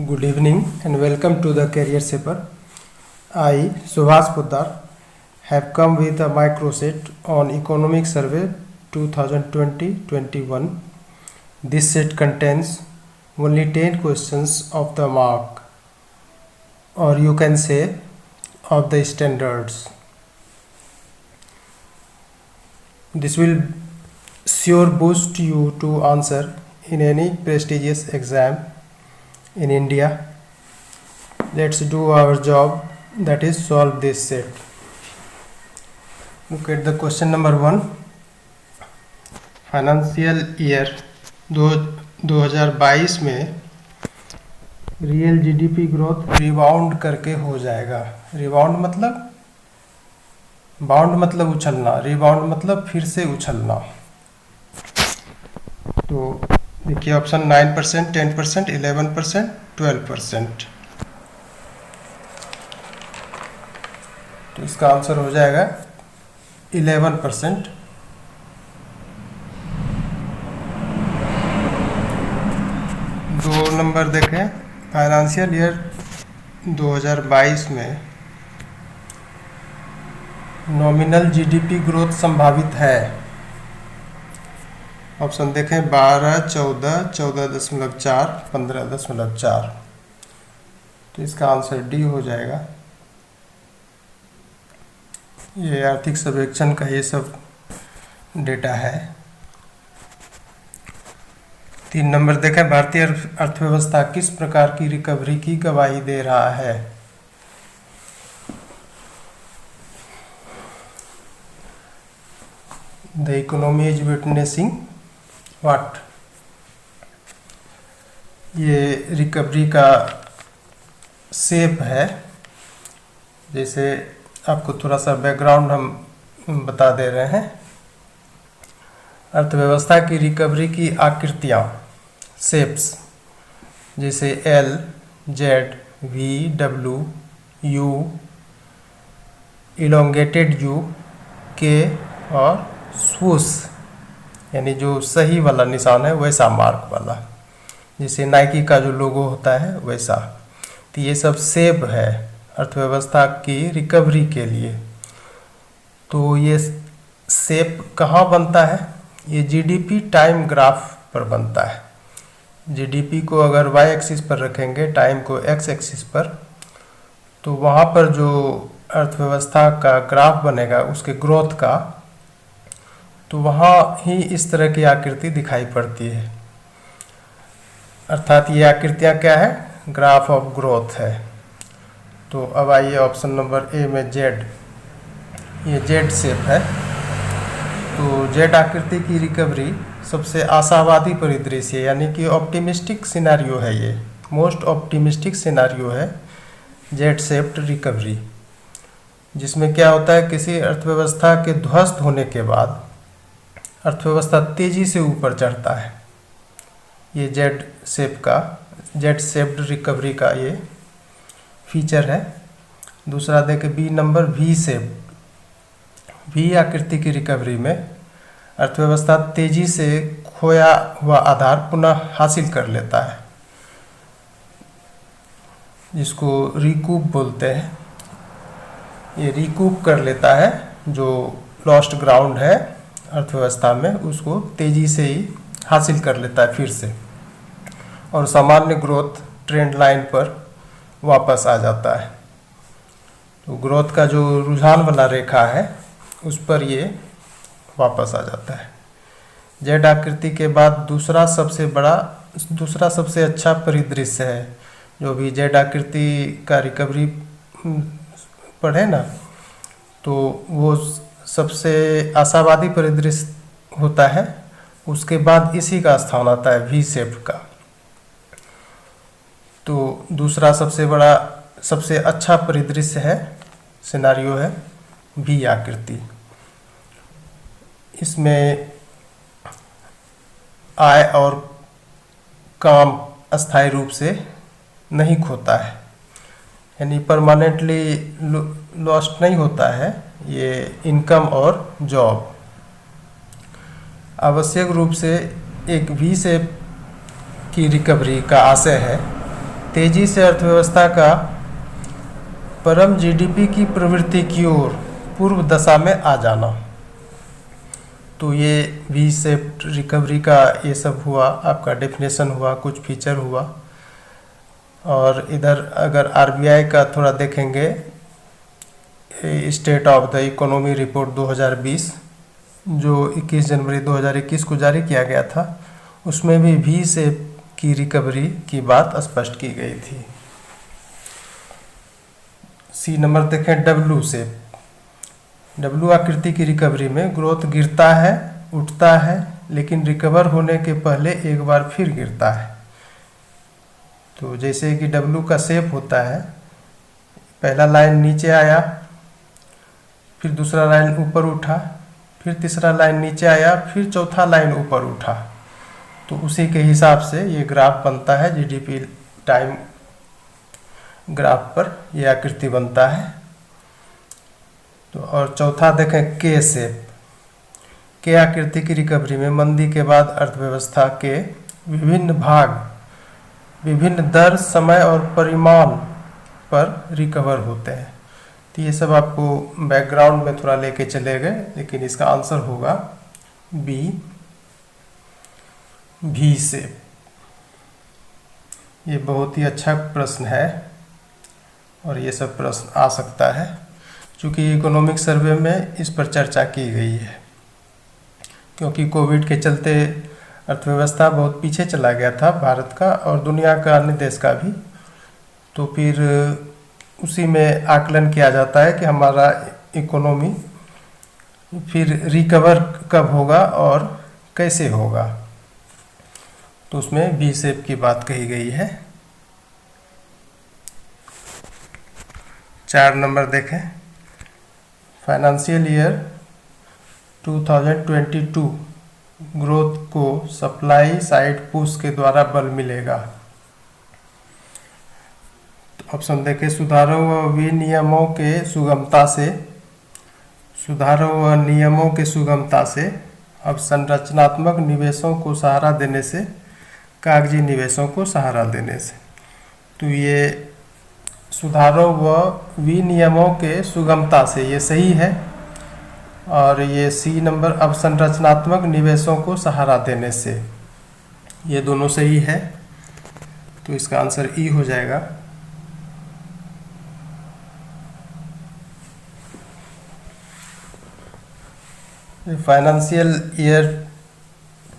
Good evening and welcome to the Career Shaper. I, Subhas Poddar, have come with a microset on Economic Survey 2020-21. This set contains only 10 questions of the mark, or you can say of the standards. This will sure boost you to answer in any prestigious exam in India. Let's do our job, that is solve this set. Look at the question number 1. Financial year 2022 में real GDP growth rebound करके हो जाएगा. Rebound मतलब bound मतलब उछलना, rebound मतलब फिर से उछलना. तो देखिए ऑप्शन 9%, 10%, 11%, 12%. तो इसका आंसर हो जाएगा 11%. दो नंबर देखें. फाइनेंशियल ईयर 2022 में नॉमिनल जीडीपी ग्रोथ संभावित है. ऑप्शन देखें 12, 14, 14.4, 15.4. तो इसका आंसर डी हो जाएगा. ये आर्थिक सर्वेक्षण का ये सब डेटा है. 3 नंबर देखें. भारतीय अर्थव्यवस्था किस प्रकार की रिकवरी की गवाही दे रहा है. The economy is witnessing what. ये रिकवरी का शेप है. जैसे आपको थोड़ा सा बैकग्राउंड हम बता दे रहे हैं. अर्थव्यवस्था की रिकवरी की आकृतियाँ, शेप्स, जैसे L, Z, V, W, U, elongated U, K और स्वूश, यानी जो सही वाला निशान है वैसा मार्क वाला, जैसे नाइकी का जो लोगो होता है वैसा. तो ये सब शेप है अर्थव्यवस्था की रिकवरी के लिए. तो ये शेप कहाँ बनता है. ये जीडीपी टाइम ग्राफ पर बनता है. जीडीपी को अगर वाई एक्सिस पर रखेंगे, टाइम को एक्स एक्सिस पर, तो वहाँ पर जो अर्थव्यवस्था का ग्राफ बनेगा उसके ग्रोथ का, तो वहाँ ही इस तरह की आकृति दिखाई पड़ती है. अर्थात ये आकृतियाँ क्या है, ग्राफ ऑफ ग्रोथ है. तो अब आइए ऑप्शन नंबर ए में जेड. ये जेड शेप है. तो जेड आकृति की रिकवरी सबसे आशावादी परिदृश्य, यानी कि ऑप्टिमिस्टिक सिनारियो है. ये मोस्ट ऑप्टिमिस्टिक सिनारियो है जेड शेप्ड रिकवरी, जिसमें क्या होता है, किसी अर्थव्यवस्था के ध्वस्त होने के बाद अर्थव्यवस्था तेजी से ऊपर चढ़ता है. ये जेड शेप्ड रिकवरी का ये फीचर है. दूसरा देखें B number, V shape. V आकृति की रिकवरी में अर्थव्यवस्था तेजी से खोया हुआ आधार पुनः हासिल कर लेता है, जिसको रिकूप बोलते हैं. ये रिकूप कर लेता है जो लॉस्ट ग्राउंड है अर्थव्यवस्था में, उसको तेजी से ही हासिल कर लेता है फिर से, और सामान्य ग्रोथ ट्रेंड लाइन पर वापस आ जाता है. तो ग्रोथ का जो रुझान वाला रेखा है उस पर ये वापस आ जाता है. जेड आकृति के बाद दूसरा सबसे अच्छा परिदृश्य है. जो भी जेड आकृति का रिकवरी पढ़े ना, तो वो सबसे आशावादी परिदृश्य होता है. उसके बाद इसी का स्थान आता है वी शेप का. तो दूसरा सबसे अच्छा परिदृश्य है, सिनारियो है वी आकृति. इसमें आय और काम अस्थायी रूप से नहीं खोता है, यानी परमानेंटली लॉस्ट नहीं होता है. ये इनकम और जॉब आवश्यक रूप से एक वी शेप की रिकवरी का आशय है, तेजी से अर्थव्यवस्था का परम जीडीपी की प्रवृत्ति की ओर पूर्व दशा में आ जाना। तो ये वी शेप्ड रिकवरी का ये सब हुआ, आपका डेफिनेशन हुआ, कुछ फीचर हुआ। और इधर अगर आरबीआई का थोड़ा देखेंगे, state of the economy report 2020 जो 21 जनवरी 2021 को जारी किया गया था, उसमें भी वी शेप की रिकवरी की बात स्पष्ट की गई थी। सी नंबर देखें, डब्ल्यू शेप। डब्ल्यू आकृति की रिकवरी में ग्रोथ गिरता है, उठता है, लेकिन रिकवर होने के पहले एक बार फिर गिरता है। तो जैसे कि डब्ल्यू का शेप होता है, पहला लाइन नीचे आया, फिर दूसरा लाइन ऊपर उठा, फिर तीसरा लाइन नीचे आया, फिर चौथा लाइन ऊपर उठा। तो उसी के हिसाब से ये ग्राफ बनता है, जीडीपी टाइम ग्राफ पर ये आकृति बनता है। तो और चौथा देखें, के शेप। के आकृति की रिकवरी में मंदी के बाद अर्थव्यवस्था के विभिन्न भाग विभिन्न दर, समय और परिमाण पर रिकवर होते हैं। तो ये सब आपको बैकग्राउंड में थोड़ा लेके चले गए, लेकिन इसका आंसर होगा बी, भी शेप। ये बहुत ही अच्छा प्रश्न है और ये सब प्रश्न आ सकता है, क्योंकि इकोनॉमिक सर्वे में इस पर चर्चा की गई है। क्योंकि कोविड के चलते अर्थव्यवस्था बहुत पीछे चला गया था भारत का और दुनिया का अन्य देश का भी। तो फिर उसी में आकलन किया जाता है कि हमारा इकोनॉमी फिर रिकवर कब होगा और कैसे होगा। तो उसमें वी शेप की बात कही गई है। 4 नंबर देखें, फाइनेंशियल ईयर 2022 ग्रोथ को सप्लाई साइड पुश के द्वारा बल मिलेगा। तो ऑप्शन देखें, सुधारों व विनियमों के सुगमता से, सुधारों व नियमों के सुगमता से, अब संरचनात्मक निवेशों को सहारा देने से, कागजी निवेशों को सहारा देने से। तो ये सुधारों व विनियमों के सुगमता से, ये सही है। और ये सी नंबर, अब संरचनात्मक निवेशों को सहारा देने से, ये दोनों सही है। तो इसका आंसर ई हो जाएगा। Financial year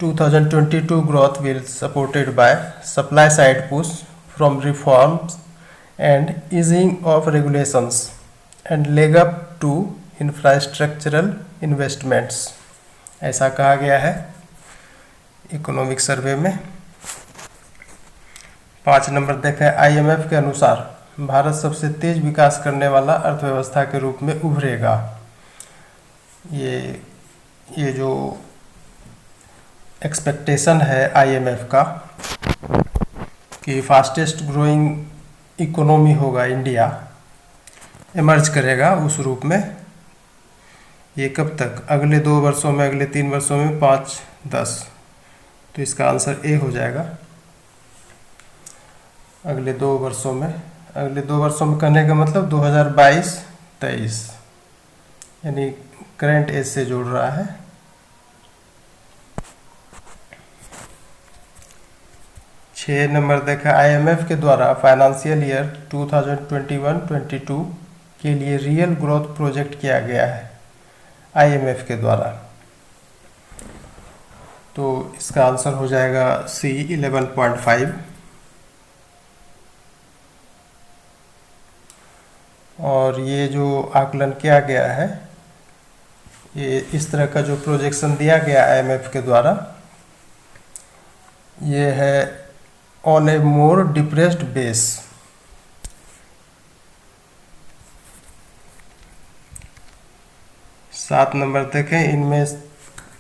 2022 growth will supported by supply side push from reforms and easing of regulations and leg up to infrastructural investments, ऐसा कहा गया है इकोनॉमिक सर्वे में। 5 नंबर देखें, आईएमएफ के अनुसार भारत सबसे तेज विकास करने वाला अर्थव्यवस्था के रूप में उभरेगा। ये जो एक्सपेक्टेशन है आईएमएफ का कि फास्टेस्ट ग्रोइंग इकोनॉमी होगा इंडिया, इमर्ज करेगा उस रूप में। ये कब तक? अगले 2 वर्षों में, अगले 3 वर्षों में, 5, 10। तो इसका आंसर ए हो जाएगा। अगले 2 वर्षों में, अगले 2 वर्षों में कहने का मतलब 2022-23, यानी करंट एज से जोड़ रहा है। छः नंबर देखा, आईएमएफ के द्वारा फाइनेंशियल ईयर 2021-22 के लिए रियल ग्रोथ प्रोजेक्ट किया गया है आईएमएफ के द्वारा। तो इसका आंसर हो जाएगा सी 11.5। और ये जो आकलन किया गया है, ये इस तरह का जो प्रोजेक्शन दिया गया आईएमएफ के द्वारा, ये है on A more depressed base. सात नंबर देखें, इनमें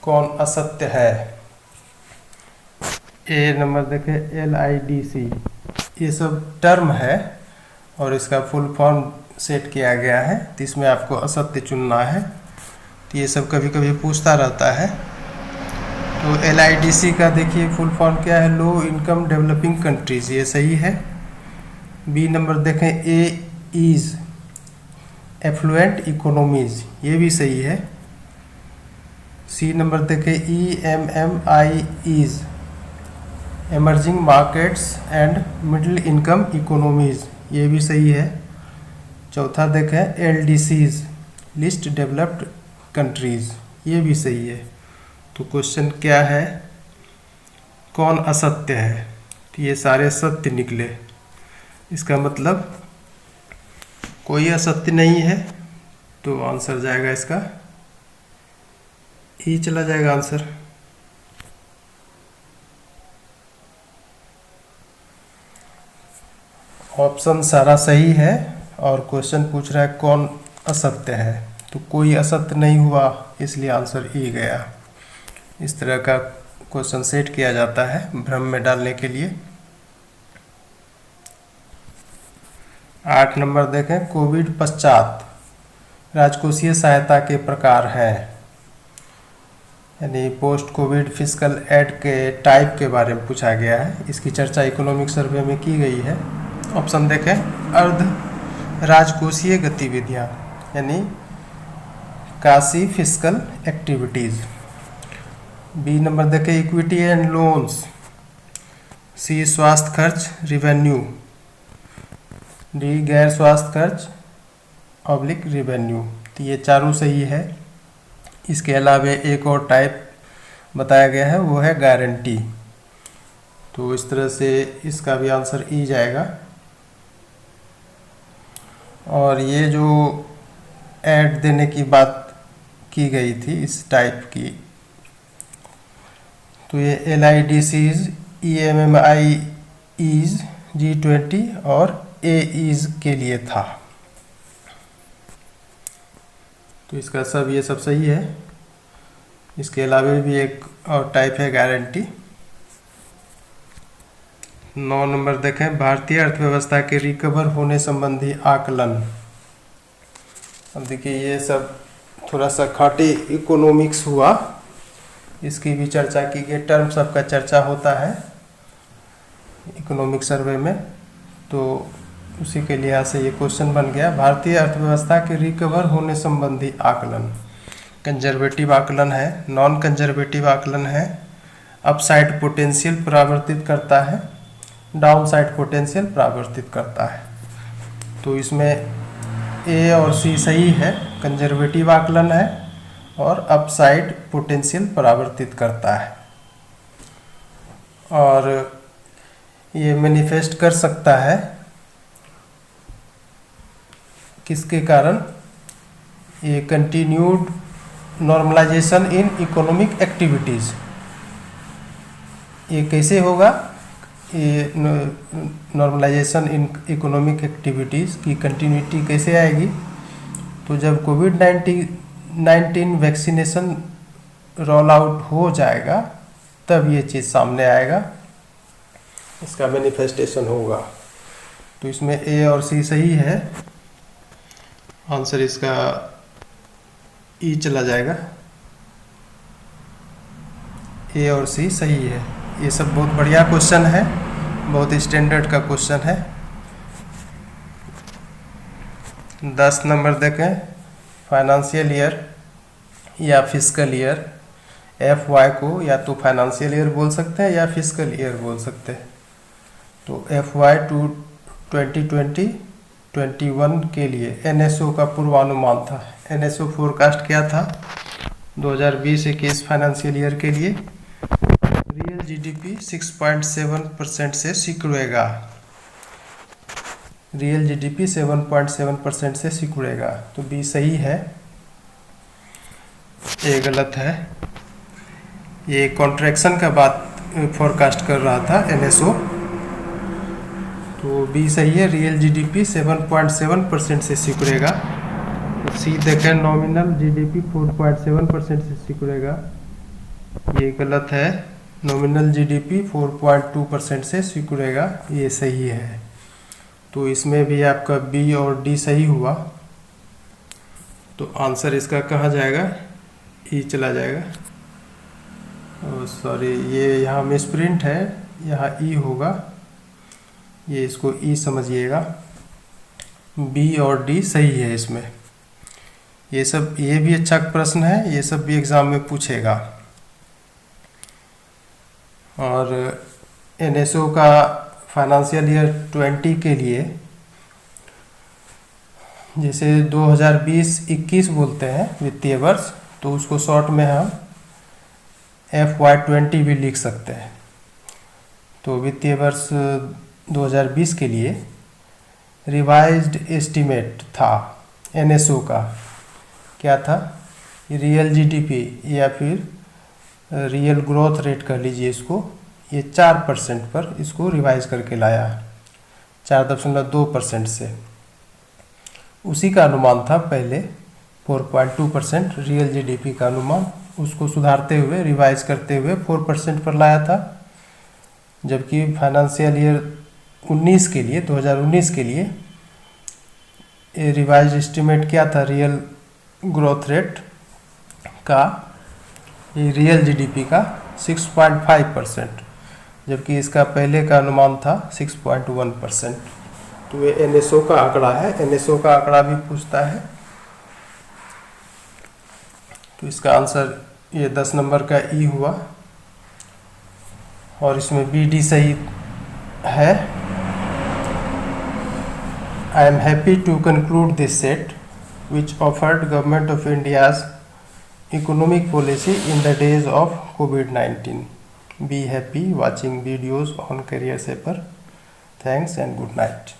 कौन असत्य है। ए नंबर देखें, LIDC, ये सब टर्म है और इसका फुल फॉर्म सेट किया गया है, तो इसमें आपको असत्य चुनना है। तो ये सब कभी कभी पूछता रहता है। तो LIDC का देखिए फुल फॉर्म क्या है, लो इनकम डेवलपिंग कंट्रीज, ये सही है। बी नंबर देखें, ए इज एफ्लुएंट इकोनॉमीज, ये भी सही है। सी नंबर देखें, E M M I is emerging markets and middle income economies, ये भी सही है। चौथा देखें, L D Cs least developed countries, ये भी सही है। तो क्वेश्चन क्या है, कौन असत्य है? तो ये सारे सत्य निकले, इसका मतलब कोई असत्य नहीं है, तो आंसर जाएगा इसका ई चला जाएगा आंसर। ऑप्शन सारा सही है और क्वेश्चन पूछ रहा है कौन असत्य है, तो कोई असत्य नहीं हुआ, इसलिए आंसर ई गया। इस तरह का क्वेश्चन सेट किया जाता है भ्रम में डालने के लिए। 8 नंबर देखें, कोविड पश्चात राजकोषीय सहायता के प्रकार हैं, यानी पोस्ट कोविड फिस्कल एड के टाइप के बारे में पूछा गया है। इसकी चर्चा इकोनॉमिक सर्वे में की गई है। ऑप्शन देखें, अर्ध राजकोषीय गतिविधियां, यानी कासी फिस्कल एक्टिविटीज। बी नंबर देखें, इक्विटी एंड लोन्स। सी स्वास्थ्य खर्च रिवेन्यू। डी गैर स्वास्थ्य खर्च ऑब्लिक रिवेन्यू। तो ये चारों सही है। इसके अलावा एक और टाइप बताया गया है, वो है गारंटी। तो इस तरह से इसका भी आंसर ई जाएगा। और ये जो ऐड देने की बात की गई थी इस टाइप की, तो ये LIDCs, EMMIs, G20 और AEs के लिए था। तो इसका सब ये सब सही है। इसके अलावा भी एक और टाइप है गारंटी। 9 नंबर देखें, भारतीय अर्थव्यवस्था के रिकवर होने संबंधी आकलन। अब देखिए ये सब थोड़ा सा खाटी इकोनॉमिक्स हुआ, इसकी भी चर्चा की गई। टर्म सबका चर्चा होता है इकोनॉमिक सर्वे में, तो उसी के लिहाज से ये क्वेश्चन बन गया। भारतीय अर्थव्यवस्था के रिकवर होने संबंधी आकलन कंजर्वेटिव आकलन है, नॉन कंजर्वेटिव आकलन है। अपसाइड पोटेंशियल परावर्तित करता है, डाउन साइड पोटेंशियल परावर्तित करता है। तो इसमें ए और सी सही है, कंजर्वेटिव आकलन है और अपसाइड पोटेंशियल परावर्तित करता है। और ये मैनिफेस्ट कर सकता है किसके कारण? ये continued normalisation in economic activities. ये कैसे होगा? ये नॉर्मलाइजेशन इन इकोनॉमिक एक्टिविटीज़ की कंटिन्यूटी कैसे आएगी? तो जब कोविड-19 वैक्सीनेशन रोल आउट हो जाएगा तब ये चीज़ सामने आएगा, इसका मैनिफेस्टेशन होगा। तो इसमें ए और सी सही है, आंसर इसका ई चला जाएगा। ए और सी सही है। ये सब बहुत बढ़िया क्वेश्चन है, बहुत स्टैंडर्ड का क्वेश्चन है। 10 नंबर देखें, फाइनेंशियल ईयर या फिस्कल ईयर। FY को या तो फाइनेंशियल ईयर बोल सकते हैं या फिस्कल ईयर बोल सकते हैं। तो FY 2020-21 के लिए NSO का पूर्वानुमान था। NSO फोरकास्ट क्या था 2020-21 फाइनेंशियल ईयर के लिए? रियल GDP 6.7% से सिकुड़ेगा। रियल GDP 7.7% से सिकुड़ेगा, तो बी सही है, ए गलत है। ये कॉन्ट्रैक्शन का बात फोरकास्ट कर रहा था NSO, तो बी सही है, रियल GDP 7.7% से सिकुड़ेगा। तो सी देखें, नॉमिनल GDP 4.7% से सिकुड़ेगा, ये गलत है। नॉमिनल GDP 4.2% से सिकुड़ेगा, ये सही है। तो इसमें भी आपका बी और डी सही हुआ, तो आंसर इसका कहाँ जाएगा? ई चला जाएगा। सॉरी, ये यहाँ मिसप्रिंट है, यहाँ ई होगा। ये इसको ई समझिएगा, बी और डी सही है इसमें। ये सब, ये भी अच्छा प्रश्न है, ये सब भी एग्जाम में पूछेगा। और एनएसओ का फाइनेंशियल ईयर 20 के लिए, जैसे 2020-21 बोलते हैं वित्तीय वर्ष, तो उसको शॉर्ट में हम FY20 भी लिख सकते हैं। तो वित्तीय वर्ष 2020 के लिए रिवाइज्ड एस्टीमेट था एनएसओ का, क्या था, रियल जीडीपी या फिर रियल ग्रोथ रेट कह लीजिए इसको, ये 4% पर इसको रिवाइज करके लाया, 4.2% से। उसी का अनुमान था पहले 4.2% रियल जीडीपी का अनुमान, उसको सुधारते हुए रिवाइज करते हुए 4% पर लाया था। जबकि फाइनेंशियल ईयर 19 के लिए, 2019 के लिए रिवाइज एस्टीमेट क्या था रियल ग्रोथ रेट का, रियल जीडीपी का 6.5%, जबकि इसका पहले का अनुमान था 6.1%। तो ये एनएसओ का आंकड़ा है, एनएसओ का आंकड़ा भी पूछता है। तो इसका आंसर ये 10 नंबर का ई हुआ, और इसमें बी डी सही है। I am happy to conclude this set which offered Government of India's economic policy in the days of COVID-19. Be happy watching videos on Career Saver. Thanks and good night.